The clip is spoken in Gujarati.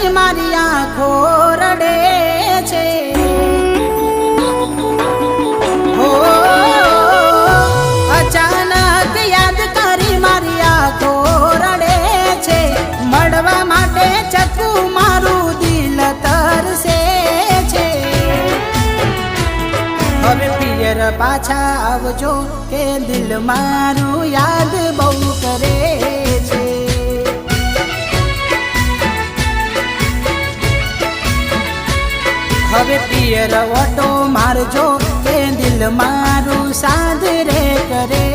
કરી મારી આંખો રડે છે હો અચાનક યાદ કરી મારી આંખો રડે છે મળવા માટે ચકુ મારું દિલ તરસે છે હવે પિયર પાછા આવજો કે દિલ મારું યાદ બહુ કરે છે હવે પિયર ઓટો મારજો કે દિલ મારું સાદ રે કરે